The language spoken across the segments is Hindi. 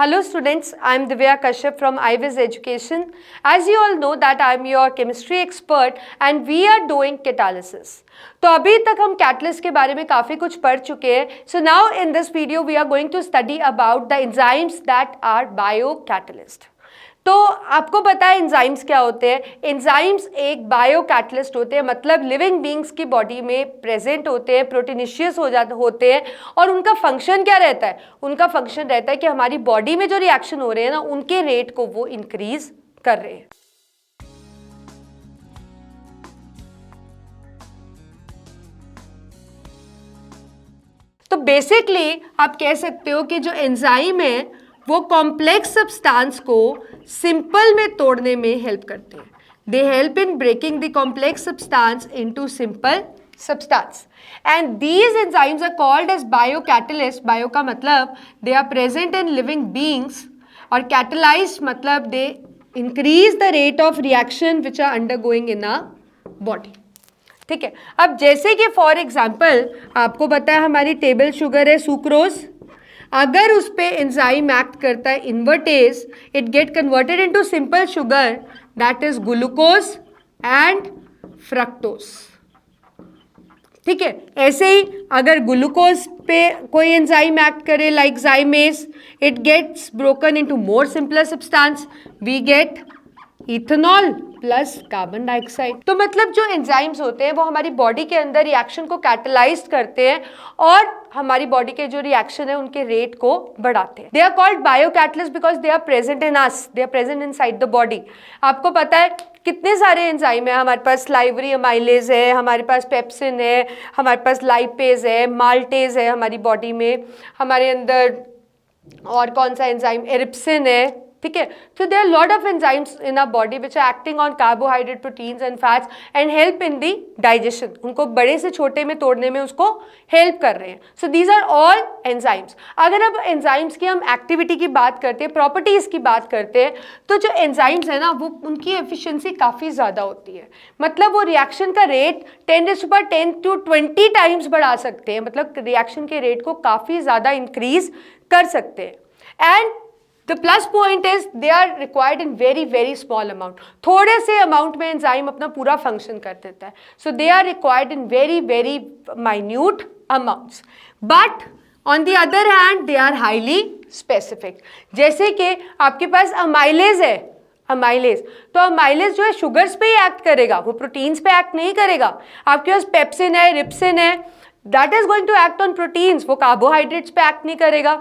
Hello students, I am Divya Kashyap from iWiz Education. As you all know that I am your chemistry expert and we are doing catalysis. तो अभी तक हम catalyst के बारे में काफ़ी कुछ पढ़ चुके हैं. So now in this video we are going to study about the enzymes that are biocatalyst. तो आपको पता है एंजाइम्स क्या होते हैं. एंजाइम्स एक बायो कैटलिस्ट होते हैं, मतलब लिविंग बींग्स की बॉडी में प्रेजेंट होते हैं, प्रोटीनिशियस होते हैं. और उनका फंक्शन क्या रहता है? उनका फंक्शन रहता है कि हमारी बॉडी में जो रिएक्शन हो रहे हैं ना, उनके रेट को वो इंक्रीज कर रहे हैं. तो बेसिकली आप कह सकते हो कि जो एंजाइम है वो कॉम्प्लेक्स सब्सटेंस को सिंपल में तोड़ने में हेल्प करते हैं. They help in breaking the complex substance into simple substance and these enzymes are called as biocatalyst. Bio का मतलब they are present in living beings और कैटलाइज मतलब they increase the rate of reaction which are undergoing in a body. ठीक है. अब जैसे कि फॉर एग्जाम्पल आपको पता है हमारी टेबल शुगर है सुक्रोज. अगर उस पर एंजाइम एक्ट करता है invertase, it get converted into simple sugar that is glucose and fructose. ठीक है. ऐसे ही अगर ग्लूकोज पे कोई एंजाइम एक्ट करे like zymase, it gets broken into more simpler substance, we get ethanol plus carbon dioxide. तो मतलब जो एंजाइम्स होते हैं वो हमारी बॉडी के अंदर रिएक्शन को कैटलाइज करते हैं और हमारी बॉडी के जो रिएक्शन है उनके रेट को बढ़ाते हैं. They are called biocatalyst because they are present in us, they are present inside the body. आपको पता है कितने सारे एंजाइम है हमारे पास. लाइवरी अमाइलेज है, हमारे पास पेप्सिन है, हमारे पास लाइपेज है, माल्टेज है हमारी बॉडी में. हमारे अंदर और कौन सा एंजाइम, एरिप्सिन है. ठीक है. तो there are lot of enzymes in our body which are acting on carbohydrate, proteins and fats and help in the digestion. उनको बड़े से छोटे में तोड़ने में उसको हेल्प कर रहे हैं. So these are all enzymes. अगर अब एंजाइम्स की हम एक्टिविटी की बात करते हैं, प्रॉपर्टीज की बात करते हैं, तो जो एंजाइम्स है ना वो उनकी एफिशिएंसी काफ़ी ज़्यादा होती है. मतलब वो रिएक्शन का रेट 10 to 20 टाइम्स बढ़ा सकते हैं. मतलब रिएक्शन के रेट को काफ़ी ज़्यादा इंक्रीज कर सकते हैं. And The plus point is they are required in very small amount. थोड़े से अमाउंट में एंजाइम अपना पूरा फंक्शन कर देता है. So they are required in very minute amounts. But on the other hand they are highly specific. जैसे कि आपके पास अमाइलेज है, अमाइलेज, तो अमाइलेज जो है शुगर्स पे ही एक्ट करेगा, वो प्रोटीन्स पे एक्ट नहीं करेगा. आपके पास पेप्सिन है, रिप्सिन है, that is going to act on proteins, वो कार्बोहाइड्रेट्स पे एक्ट नहीं करेगा.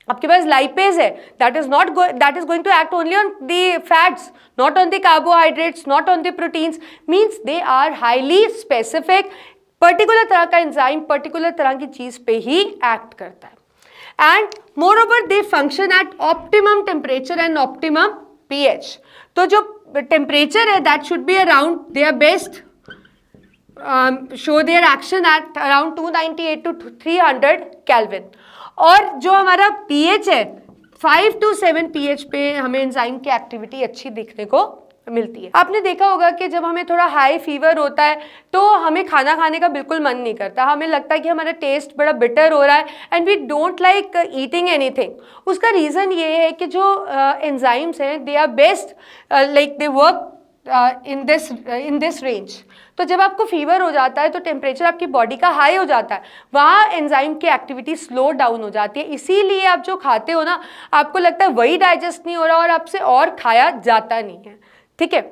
आपके पास लाइपेज है, that is going to act only on the fats, not on the carbohydrates, not on the proteins. Means they are highly specific. Particular तरह का एंजाइम पर्टिकुलर तरह की चीज पे ही एक्ट करता है. And moreover they function at optimum temperature and optimum pH. तो जो टेम्परेचर है that should be around, they are best show their action at around 298 to 300 Kelvin. और जो हमारा pH है 5 to 7 pH पे हमें एंजाइम की एक्टिविटी अच्छी दिखने को मिलती है. आपने देखा होगा कि जब हमें थोड़ा हाई फीवर होता है तो हमें खाना खाने का बिल्कुल मन नहीं करता. हमें लगता है कि हमारा टेस्ट बड़ा बिटर हो रहा है and we don't like eating anything. उसका रीज़न ये है कि जो एंजाइम्स हैं they are best like they work in this range. तो जब आपको फीवर हो जाता है तो टेम्परेचर आपकी बॉडी का हाई हो जाता है, वहाँ एंजाइम की एक्टिविटी स्लो डाउन हो जाती है. इसीलिए आप जो खाते हो ना आपको लगता है वही डाइजेस्ट नहीं हो रहा और आपसे और खाया जाता नहीं है. ठीक है.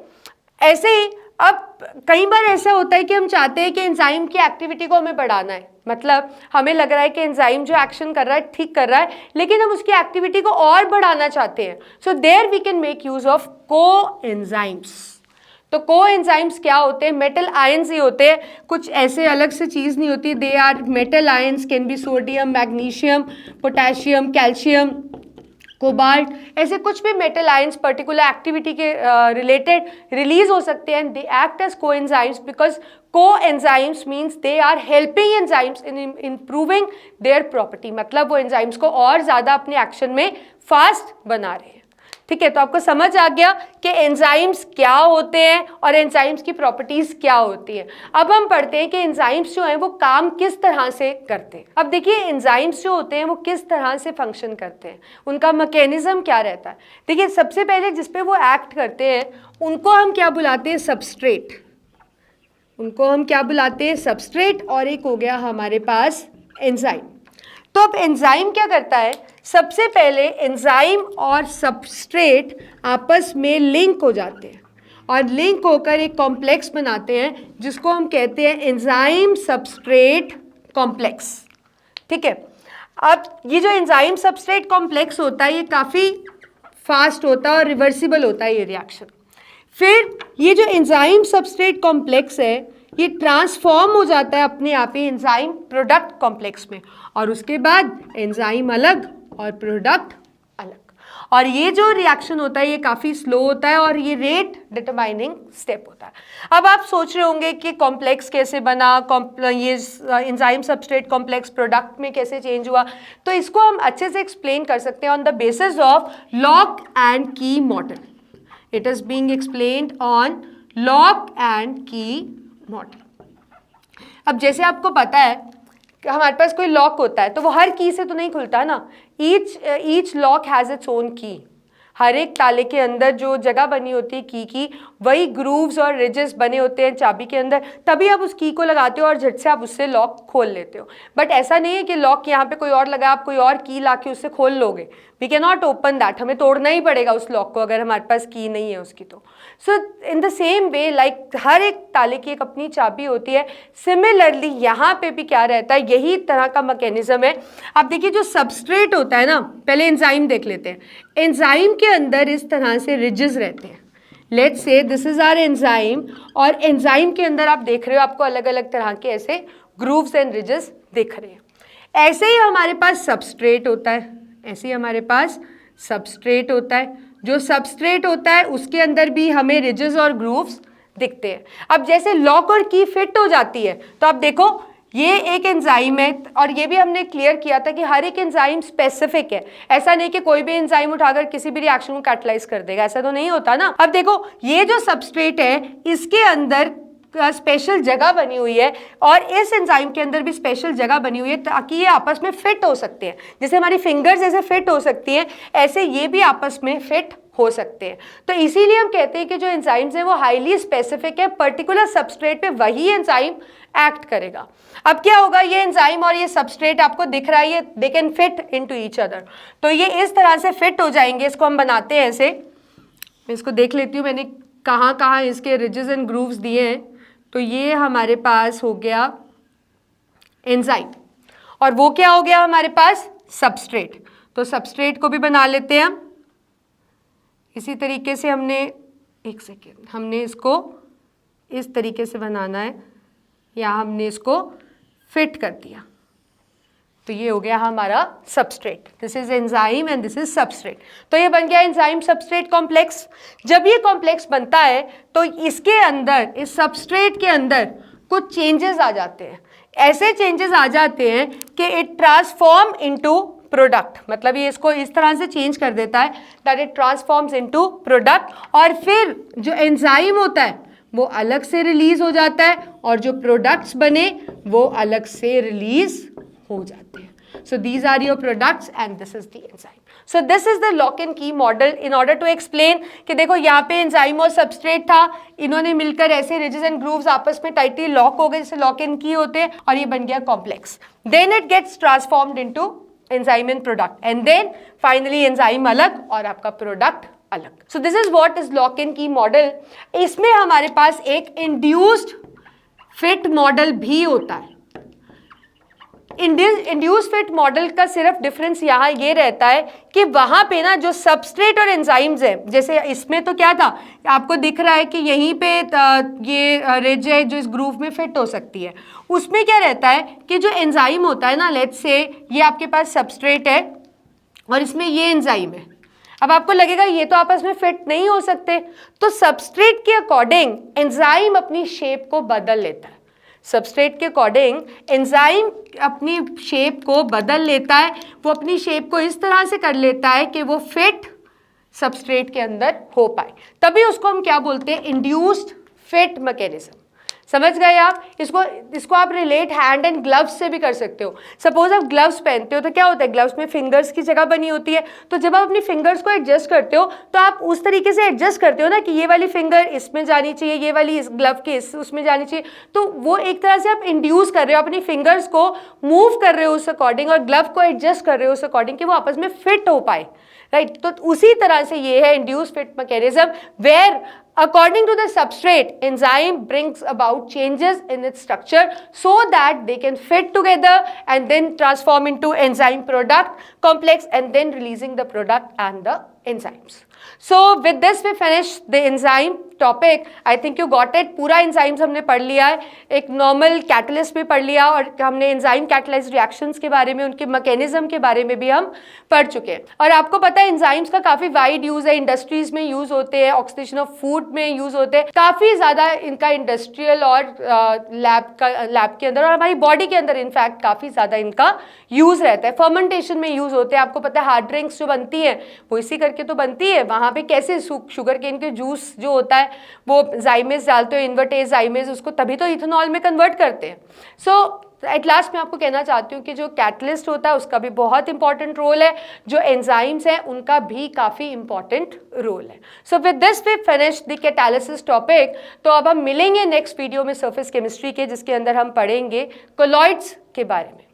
ऐसे ही अब कई बार ऐसा होता है कि हम चाहते हैं कि एंजाइम की एक्टिविटी को हमें बढ़ाना है. मतलब हमें लग रहा है कि एंजाइम जो एक्शन कर रहा है ठीक कर रहा है, लेकिन हम उसकी एक्टिविटी को और बढ़ाना चाहते हैं. So there we can make use of coenzymes. तो को एंजाइम्स क्या होते हैं? मेटल आयंस ही होते हैं, कुछ ऐसे अलग से चीज़ नहीं होती. They are metal ions, can be sodium, magnesium, potassium, calcium, cobalt. ऐसे कुछ भी मेटल आयंस पर्टिकुलर एक्टिविटी के रिलेटेड रिलीज हो सकते हैं. They act as coenzymes because coenzymes means they are helping enzymes in improving their property. मतलब वो एंजाइम्स को और ज़्यादा अपने एक्शन में फास्ट बना रहे हैं. ठीक है, तो आपको समझ आ गया कि एंजाइम्स क्या होते हैं और एंजाइम्स की प्रॉपर्टीज क्या होती है। अब हम पढ़ते हैं कि एंजाइम्स जो हैं वो काम किस तरह से करते हैं। अब देखिए एंजाइम्स जो होते हैं वो किस तरह से फंक्शन करते हैं, उनका मैकेनिज्म क्या रहता है। देखिए सबसे पहले जिस पे वो एक्ट करते हैं उनको हम क्या बुलाते हैं, सबस्ट्रेट। उनको हम क्या बुलाते हैं, सबस्ट्रेट। और एक हो गया हमारे पास एंजाइम। तो अब एंजाइम क्या करता है, सबसे पहले एंजाइम और सबस्ट्रेट आपस में लिंक हो जाते हैं और लिंक होकर एक कॉम्प्लेक्स बनाते हैं जिसको हम कहते हैं एंजाइम सबस्ट्रेट कॉम्प्लेक्स। ठीक है, अब ये जो एंजाइम सबस्ट्रेट कॉम्प्लेक्स होता है ये काफ़ी फास्ट होता है और रिवर्सिबल होता है ये रिएक्शन। फिर ये जो एंजाइम सबस्ट्रेट कॉम्प्लेक्स है ये ट्रांसफॉर्म हो जाता है अपने आप ही एंजाइम प्रोडक्ट कॉम्प्लेक्स में, और उसके बाद एंजाइम अलग और प्रोडक्ट अलग। और ये जो रिएक्शन होता है ये काफ़ी स्लो होता है और ये रेट डिटरमाइनिंग स्टेप होता है। अब आप सोच रहे होंगे कि कॉम्प्लेक्स कैसे बना, ये एंजाइम सबस्ट्रेट कॉम्प्लेक्स प्रोडक्ट में कैसे चेंज हुआ। तो इसको हम अच्छे से एक्सप्लेन कर सकते हैं on the basis of lock and key model. It is being explained on lock and key model. अब जैसे आपको पता है कि हमारे पास कोई लॉक होता है तो वो हर की से तो नहीं खुलता ना, each lock has its own की। हर एक ताले के अंदर जो जगह बनी होती है की वही ग्रूव्स और रिजेस बने होते हैं चाबी के अंदर, तभी आप उस की को लगाते हो और झट से आप उससे लॉक खोल लेते हो। बट ऐसा नहीं है कि लॉक यहाँ पे कोई और लगा आप कोई और की ला के उससे खोल लोगे। We can not open that, हमें तोड़ना ही पड़ेगा उस लॉक को अगर हमारे पास की नहीं है उसकी तो। So in the same way like हर एक ताले की एक अपनी चाबी होती है, सिमिलरली यहाँ पे भी क्या रहता है, यही तरह का मैकेनिज्म है। आप देखिए जो सबस्ट्रेट होता है ना, पहले एंजाइम देख लेते हैं। एंजाइम के अंदर इस तरह से रिजेस रहते हैं। Let's see this is our enzyme, और एंजाइम के अंदर आप देख रहे हो आपको अलग अलग तरह के ऐसे ग्रूव्स एंड रिजेस दिख रहे हैं। ऐसे ही हमारे पास सबस्ट्रेट होता है, ऐसे ही हमारे पास सबस्ट्रेट होता है। जो सबस्ट्रेट होता है उसके अंदर भी हमें रिजेस और ग्रूव्स दिखते हैं। अब जैसे लॉक और की फिट हो जाती है तो आप देखो ये एक एंजाइम है, और ये भी हमने क्लियर किया था कि हर एक एंजाइम स्पेसिफिक है। ऐसा नहीं कि कोई भी एंजाइम उठाकर किसी भी रिएक्शन को कैटलाइज कर देगा, ऐसा तो नहीं होता ना। अब देखो ये जो सबस्ट्रेट है इसके अंदर स्पेशल जगह बनी हुई है और इस एंजाइम के अंदर भी स्पेशल जगह बनी हुई है ताकि ये आपस में फिट हो सकते हैं। जैसे हमारी फिंगर्स ऐसे फिट हो सकती हैं ऐसे ये भी आपस में फिट हो सकते हैं। तो इसीलिए हम कहते हैं कि जो एंजाइम्स हैं वो हाईली स्पेसिफिक है, पर्टिकुलर सबस्ट्रेट पे वही एंजाइम एक्ट करेगा। अब क्या होगा, ये एंजाइम और ये सबस्ट्रेट आपको दिख रहा है, ये they can fit into each other, तो ये इस तरह से फिट हो जाएंगे। इसको हम बनाते हैं ऐसे, मैं इसको देख लेती हूँ मैंने कहाँ कहाँ इसके रिजेस एंड ग्रूव्स दिए हैं। तो ये हमारे पास हो गया एंजाइम और वो क्या हो गया हमारे पास सबस्ट्रेट। तो सबस्ट्रेट को भी बना लेते हैं हम इसी तरीके से। हमने एक सेकेंड, हमने इसको इस तरीके से बनाना है या हमने इसको फिट कर दिया तो ये हो गया हमारा substrate. This is enzyme and this is substrate. तो ये बन गया एंजाइम सबस्ट्रेट कॉम्प्लेक्स। जब ये कॉम्प्लेक्स बनता है तो इसके अंदर, इस सबस्ट्रेट के अंदर कुछ चेंजेस आ जाते हैं। ऐसे चेंजेस आ जाते हैं कि इट ट्रांसफॉर्म इनटू प्रोडक्ट, मतलब ये इसको इस तरह से चेंज कर देता है that it transforms into product, और फिर जो एंजाइम होता है वो अलग से रिलीज हो जाता है और जो प्रोडक्ट्स बने वो अलग से रिलीज हो जाते हैं। So these are your products and this is the enzyme. So this is the lock and key model in order to explain कि देखो यहाँ पे एंजाइम और सबस्ट्रेट था, इन्होंने मिलकर ऐसे रिजेस एंड ग्रूव्स आपस में टाइटली लॉक हो गए जैसे लॉक एंड की होते हैं और ये बन गया complex. Then it gets transformed into enzyme and product and then finally enzyme अलग और आपका प्रोडक्ट अलग। So this is what is lock and key model. इसमें हमारे पास एक इंड्यूस्ड फिट मॉडल भी होता है। इंड्यूस फिट मॉडल का सिर्फ डिफरेंस यहाँ ये रहता है कि वहाँ पे ना जो सबस्ट्रेट और एंजाइम्स है, जैसे इसमें तो क्या था आपको दिख रहा है कि यहीं पे ये रिज है जो इस ग्रूव में फिट हो सकती है। उसमें क्या रहता है कि जो एंजाइम होता है ना, लेट्स से ये आपके पास सबस्ट्रेट है और इसमें ये एंजाइम है। अब आपको लगेगा ये तो आपस में फिट नहीं हो सकते, तो सबस्ट्रेट के अकॉर्डिंग एंजाइम अपनी शेप को बदल लेता है। सबस्ट्रेट के अकॉर्डिंग एंजाइम अपनी शेप को बदल लेता है, वो अपनी शेप को इस तरह से कर लेता है कि वो फिट सबस्ट्रेट के अंदर हो पाए, तभी उसको हम क्या बोलते हैं, इंड्यूस्ड फिट मैकेनिज्म। समझ गए आप? इसको आप रिलेट हैंड एंड ग्लव्स से भी कर सकते हो। सपोज आप ग्लव्स पहनते हो तो क्या होता है, ग्लव्स में फिंगर्स की जगह बनी होती है, तो जब आप अपनी फिंगर्स को एडजस्ट करते हो तो आप उस तरीके से एडजस्ट करते हो ना कि ये वाली फिंगर इसमें जानी चाहिए, ये वाली इस ग्लव के उसमें जानी चाहिए, तो वो एक तरह से आप इंड्यूस कर रहे हो, अपनी फिंगर्स को मूव कर रहे हो उस अकॉर्डिंग और ग्लव को एडजस्ट कर रहे हो उस अकॉर्डिंग कि वो आपस में फिट हो पाए, राइट। तो उसी तरह से ये है induce fit mechanism, where according to the substrate enzyme brings about changes in its structure so that they can fit together and then transform into enzyme product complex and then releasing the product and the enzymes. So with this we finish the enzyme topic. I think you got it. पूरा enzymes हमने पढ़ लिया है, एक normal catalyst भी पढ़ लिया और हमने enzyme catalyzed reactions के बारे में, उनके mechanism के बारे में भी हम पढ़ चुके हैं। और आपको पता है enzymes का काफ़ी wide use है, इंडस्ट्रीज में यूज़ होते हैं, ऑक्सीडेशन ऑफ फूड में यूज़ होते हैं, काफ़ी ज़्यादा इनका इंडस्ट्रियल और लैब के अंदर और हमारी बॉडी के अंदर इनफैक्ट काफ़ी ज़्यादा इनका यूज़ रहता है। फर्मेंटेशन में यूज़ होते हैं, आपको पता है हार्ड ड्रिंक्स जो बनती है वो इसी करके तो बनती है। वहाँ पे कैसे शुगर केन के जूस जो होता है वो जाइमेज डालते हो, इन्वर्टेज जाइमेज, उसको तभी तो इथेनॉल में कन्वर्ट करते हैं। सो एट लास्ट मैं आपको कहना चाहती हूँ कि जो कैटलिस्ट होता है उसका भी बहुत इंपॉर्टेंट रोल है, जो एंजाइम्स हैं उनका भी काफ़ी इंपॉर्टेंट रोल है। So with this we finish the catalysis topic. तो अब हम मिलेंगे नेक्स्ट वीडियो में सरफेस केमिस्ट्री के, जिसके अंदर हम पढ़ेंगे कोलॉइड्स के बारे में।